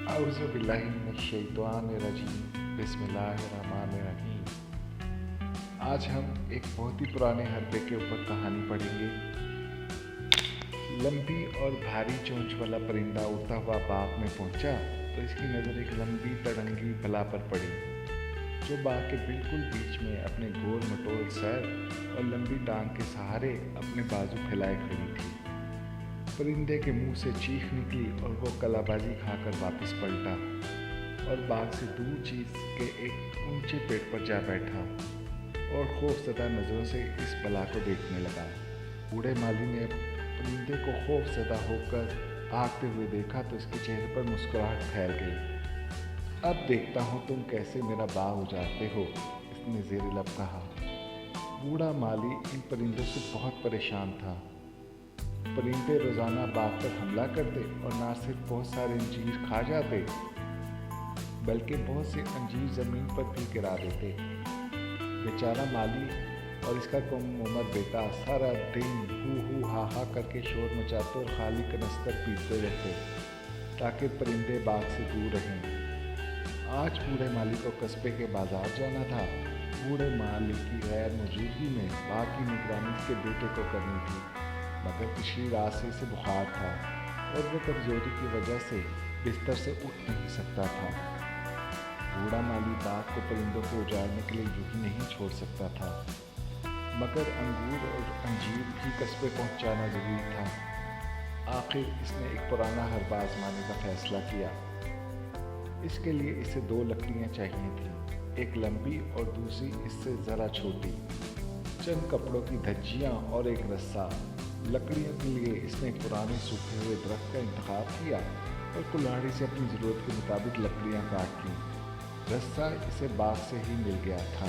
اعوذ باللہ من الشیطان الرجیم بسم اللہ الرحمن الرحیم۔ آج ہم ایک بہت ہی پرانے حربے کے اوپر کہانی پڑھیں گے۔ لمبی اور بھاری چونچ والا پرندہ اڑتا ہوا باغ میں پہنچا تو اس کی نظر ایک لمبی تڑنگی بلا پر پڑی جو باغ کے بالکل بیچ میں اپنے گول مٹول سر اور لمبی ٹانگ کے سہارے اپنے بازو پھیلائے کھڑی تھی۔ پرندے کے منہ سے چیخ نکلی اور وہ کلا بازی کھا کر واپس پلٹا اور باغ سے دور چیز کے ایک اونچے پیڑ پر جا بیٹھا اور خوف زدہ نظروں سے اس بلا کو دیکھنے لگا۔ بوڑھے مالی نے پرندے کو خوف زدہ ہو کر آگتے ہوئے دیکھا تو اس کے چہرے پر مسکراہٹ پھیل گئی۔ اب دیکھتا ہوں تم کیسے میرا باغ اجاڑتے ہو، اس نے زیر لب کہا۔ بوڑھا مالی ان پرندوں سے بہت پریشان تھا۔ پرندے روزانہ باغ پر حملہ کرتے اور نہ صرف بہت سارے انجیر کھا جاتے بلکہ بہت سے انجیر زمین پر بھی گرا دیتے۔ بیچارہ مالی اور اس کا کم عمر بیٹا سارا دن ہو ہا ہا کر کے شور مچاتے اور خالی کنستر پیٹتے رہتے تاکہ پرندے باغ سے دور رہیں۔ آج بوڑھے مالی کو قصبے کے بازار جانا تھا۔ بوڑھے مالی کی غیر موجودگی میں باغ کی نگرانی اس کے بیٹے کو کرنی تھی، مگر پچھلی رات سے اسے بخار تھا اور وہ کمزوری کی وجہ سے بستر سے اٹھ نہیں سکتا تھا۔ بوڑھا مالی باغ کو پرندوں کو اجاڑنے کے لیے یوں ہی نہیں چھوڑ سکتا تھا، مگر انگور اور انجیر بھی قصبے پہنچانا ضروری تھا۔ آخر اس نے ایک پرانا حربہ آزمانے کا فیصلہ کیا۔ اس کے لیے اسے 2 لکڑیاں چاہیے تھیں، ایک لمبی اور دوسری اس سے ذرا چھوٹی، چند کپڑوں کی دھجیاں اور ایک رسا۔ لکڑیوں کے لیے اس نے ایک پرانے سوکھے ہوئے درخت کا انتخاب کیا اور کلاڑی سے اپنی ضرورت کے مطابق لکڑیاں کاٹ لیں۔ رسا اسے باغ سے ہی مل گیا تھا۔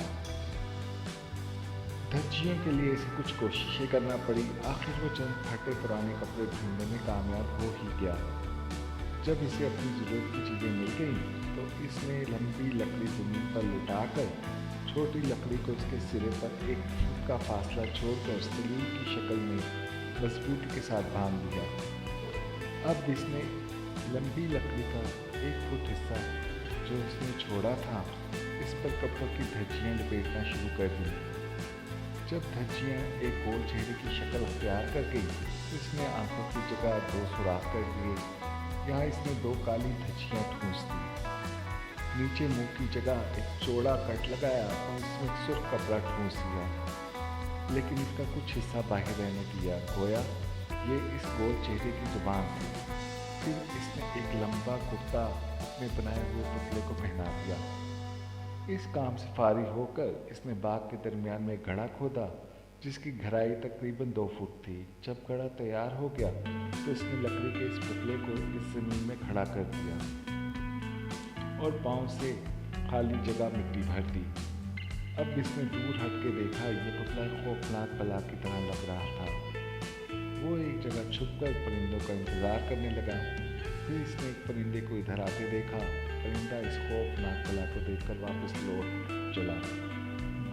دھجیوں کے لیے اسے کچھ کوششیں کرنا پڑی۔ آخر وہ چند پھٹے پرانے کپڑے ڈھونڈنے میں کامیاب ہو ہی گیا۔ جب اسے اپنی ضرورت کی چیزیں مل گئیں تو اس نے لمبی لکڑی زمین پر لٹا کر چھوٹی لکڑی کو اس کے سرے پر 1 فٹ کا فاصلہ چھوڑ کر سلیم کی شکل میں مضبوطی کے ساتھ باندھ دیا۔ اب اس نے لمبی لکڑی کا 1 فٹ حصہ جو اس نے چھوڑا تھا اس پر کپڑوں کی دھجیاں لپیٹنا شروع کر دی۔ جب دھجیاں ایک گول چہرے کی شکل اختیار کر گئی تو اس نے آنکھوں کی جگہ 2 سوراخ کر دیے۔ یہاں اس نے 2 کالی دھجیاں ٹھونس دی۔ نیچے منہ کی جگہ ایک چوڑا کٹ لگایا اور اس میں سرخ کپڑا ٹھونس دیا، لیکن اس کا کچھ حصہ باہر رہنے دیا، گویا یہ اس گول چہرے کی زبان تھی۔ پھر اس نے ایک لمبا کرتا میں بنائے ہوئے پتلے کو پہنا دیا۔ اس کام سے فارغ ہو کر اس نے باغ کے درمیان میں ایک گڑھا کھودا جس کی گہرائی تقریباً 2 فٹ تھی۔ جب گڑھا تیار ہو گیا تو اس نے لکڑی کے اس پتلے کو اس زمین میں کھڑا کر دیا اور پاؤں سے خالی جگہ مٹی بھر دی۔ اب اس نے دور ہٹ کے دیکھا، یہ پتلا خوفناک بلا کی طرح لگ رہا تھا۔ وہ ایک جگہ چھپ کر پرندوں کا انتظار کرنے لگا۔ پھر اس نے ایک پرندے کو ادھر آتے دیکھا۔ پرندہ اس خوفناک بلا کو دیکھ کر واپس لوٹ چلا۔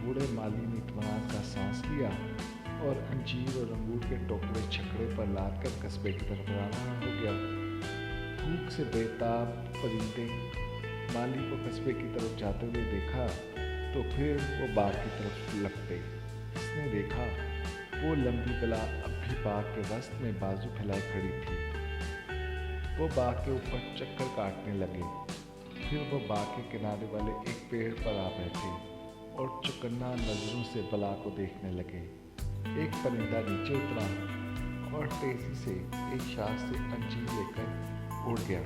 بوڑھے مالی نے اطمینان کا سانس لیا اور انجیر اور انگور کے ٹوکرے چھکڑے پر لاد کر قصبے کی طرف روانہ ہو گیا۔ بھوک سے بےتاب پرندے مالی کو قصبے کی طرف جاتے ہوئے دیکھا تو پھر وہ باغ کی طرف لپٹے۔ اس نے دیکھا وہ لمبی بلا اب بھی باغ کے وسط میں بازو پھیلائے کھڑی تھی۔ وہ باغ کے اوپر چکر کاٹنے لگے۔ پھر وہ باغ کے کنارے والے ایک پیڑ پر آ بیٹھے اور چوکنا نظروں سے بلا کو دیکھنے لگے۔ ایک پرندہ نیچے اترا اور تیزی سے ایک شاخ سے انجیر لے کر اڑ گیا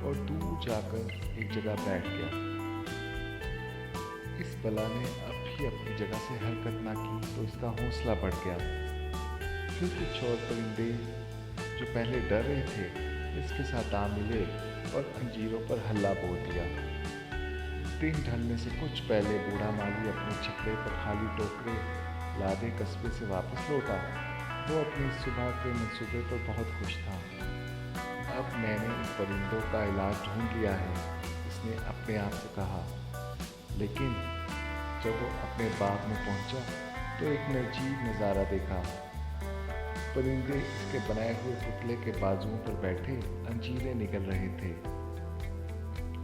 اور دور جا کر ایک جگہ بیٹھ گیا۔ اس بلا نے اب بھی اپنی جگہ سے حرکت نہ کی تو اس کا حوصلہ بڑھ گیا۔ پھر کچھ اور پرندے جو پہلے ڈر رہے تھے اس کے ساتھ آ ملے اور انجیروں پر حلہ بول دیا۔ دن ڈھلنے سے کچھ پہلے بوڑھا مالی اپنے چھکڑے پر خالی ٹوکرے لادے قصبے سے واپس لوٹا۔ وہ اپنی صبح کے منصوبے پر بہت خوش تھا۔ اب میں نے ان پرندوں کا علاج ڈھونڈ لیا ہے، اس نے اپنے آپ سے کہا۔ لیکن جب وہ اپنے باغ میں پہنچا تو ایک عجیب نظارہ دیکھا۔ پرندے اس کے بنائے ہوئے پتلے کے بازوؤں پر بیٹھے انجیریں نگل رہے تھے۔